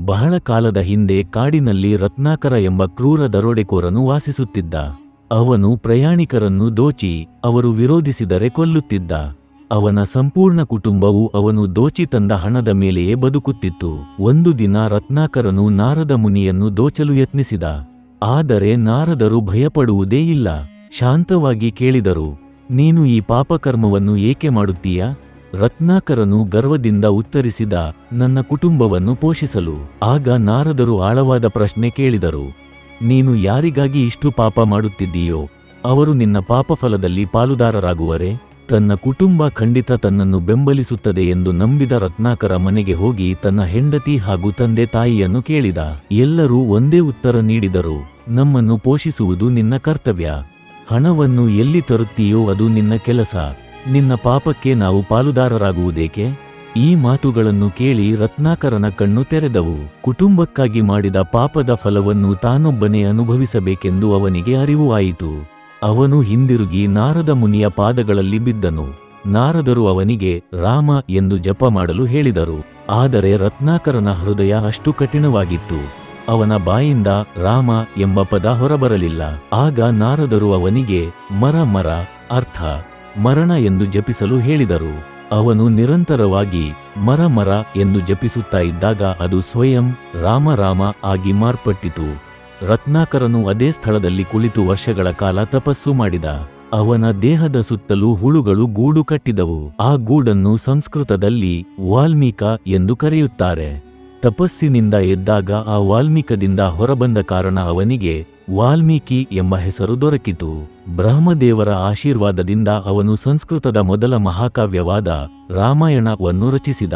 ಬಹಳ ಕಾಲದ ಹಿಂದೆ ಕಾಡಿನಲ್ಲಿ ರತ್ನಾಕರ ಎಂಬ ಕ್ರೂರ ದರೋಡೆಕೋರನು ವಾಸಿಸುತ್ತಿದ್ದ. ಅವನು ಪ್ರಯಾಣಿಕರನ್ನು ದೋಚಿ ಅವರು ವಿರೋಧಿಸಿದರೆ ಕೊಲ್ಲುತ್ತಿದ್ದ. ಅವನ ಸಂಪೂರ್ಣ ಕುಟುಂಬವು ಅವನು ದೋಚಿ ತಂದ ಹಣದ ಮೇಲೆಯೇ ಬದುಕುತ್ತಿತ್ತು. ಒಂದು ದಿನ ರತ್ನಾಕರನು ನಾರದ ಮುನಿಯನ್ನು ದೋಚಲು ಯತ್ನಿಸಿದ. ಆದರೆ ನಾರದರು ಭಯಪಡುವುದೇ ಇಲ್ಲ. ಶಾಂತವಾಗಿ ಕೇಳಿದರು, ನೀನು ಈ ಪಾಪಕರ್ಮವನ್ನು ಏಕೆ ಮಾಡುತ್ತೀಯಾ? ರತ್ನಾಕರನು ಗರ್ವದಿಂದ ಉತ್ತರಿಸಿದ, ನನ್ನ ಕುಟುಂಬವನ್ನು ಪೋಷಿಸಲು. ಆಗ ನಾರದರು ಆಳವಾದ ಪ್ರಶ್ನೆ ಕೇಳಿದರು, ನೀನು ಯಾರಿಗಾಗಿ ಇಷ್ಟು ಪಾಪ ಮಾಡುತ್ತಿದ್ದೀಯೋ ಅವರು ನಿನ್ನ ಪಾಪಫಲದಲ್ಲಿ ಪಾಲುದಾರರಾಗುವರೆ? ತನ್ನ ಕುಟುಂಬ ಖಂಡಿತ ತನ್ನನ್ನು ಬೆಂಬಲಿಸುತ್ತದೆ ಎಂದು ನಂಬಿದ ರತ್ನಾಕರ ಮನೆಗೆ ಹೋಗಿ ತನ್ನ ಹೆಂಡತಿ ಹಾಗೂ ತಂದೆ ತಾಯಿಯನ್ನು ಕೇಳಿದ. ಎಲ್ಲರೂ ಒಂದೇ ಉತ್ತರ ನೀಡಿದರು, ನಮ್ಮನ್ನು ಪೋಷಿಸುವುದು ನಿನ್ನ ಕರ್ತವ್ಯ. ಹಣವನ್ನು ಎಲ್ಲಿ ತರುತ್ತೀಯೋ ಅದು ನಿನ್ನ ಕೆಲಸ. ನಿನ್ನ ಪಾಪಕ್ಕೆ ನಾವು ಪಾಲುದಾರರಾಗುವುದೇಕೆ? ಈ ಮಾತುಗಳನ್ನು ಕೇಳಿ ರತ್ನಾಕರನ ಕಣ್ಣು ತೆರೆದವು. ಕುಟುಂಬಕ್ಕಾಗಿ ಮಾಡಿದ ಪಾಪದ ಫಲವನ್ನು ತಾನೊಬ್ಬನೇ ಅನುಭವಿಸಬೇಕೆಂದು ಅವನಿಗೆ ಅರಿವು ಆಯಿತು. ಅವನು ಹಿಂದಿರುಗಿ ನಾರದ ಮುನಿಯ ಪಾದಗಳಲ್ಲಿ ಬಿದ್ದನು. ನಾರದರು ಅವನಿಗೆ ರಾಮ ಎಂದು ಜಪ ಮಾಡಲು ಹೇಳಿದರು. ಆದರೆ ರತ್ನಾಕರನ ಹೃದಯ ಅಷ್ಟು ಕಠಿಣವಾಗಿತ್ತು. ಅವನ ಬಾಯಿಂದ ರಾಮ ಎಂಬ ಪದ ಹೊರಬರಲಿಲ್ಲ. ಆಗ ನಾರದರು ಅವನಿಗೆ ಮರ ಅರ್ಥ ಮರಣ ಎಂದು ಜಪಿಸಲು ಹೇಳಿದರು. ಅವನು ನಿರಂತರವಾಗಿ ಮರ ಎಂದು ಜಪಿಸುತ್ತಾ ಇದ್ದಾಗ ಅದು ಸ್ವಯಂ ರಾಮ ಆಗಿ ಮಾರ್ಪಟ್ಟಿತು. ರತ್ನಾಕರನು ಅದೇ ಸ್ಥಳದಲ್ಲಿ ಕುಳಿತು ವರ್ಷಗಳ ಕಾಲ ತಪಸ್ಸು ಮಾಡಿದ. ಅವನ ದೇಹದ ಸುತ್ತಲೂ ಹುಳುಗಳು ಗೂಡು ಕಟ್ಟಿದವು. ಆ ಗೂಡನ್ನು ಸಂಸ್ಕೃತದಲ್ಲಿ ವಾಲ್ಮೀಕ ಎಂದು ಕರೆಯುತ್ತಾರೆ. ತಪಸ್ಸಿನಿಂದ ಎದ್ದಾಗ ಆ ವಾಲ್ಮೀಕದಿಂದ ಹೊರಬಂದ ಕಾರಣ ಅವನಿಗೆ ವಾಲ್ಮೀಕಿ ಎಂಬ ಹೆಸರು ದೊರಕಿತು. ಬ್ರಹ್ಮದೇವರ ಆಶೀರ್ವಾದದಿಂದ ಅವನು ಸಂಸ್ಕೃತದ ಮೊದಲ ಮಹಾಕಾವ್ಯವಾದ ರಾಮಾಯಣವನ್ನು ರಚಿಸಿದ.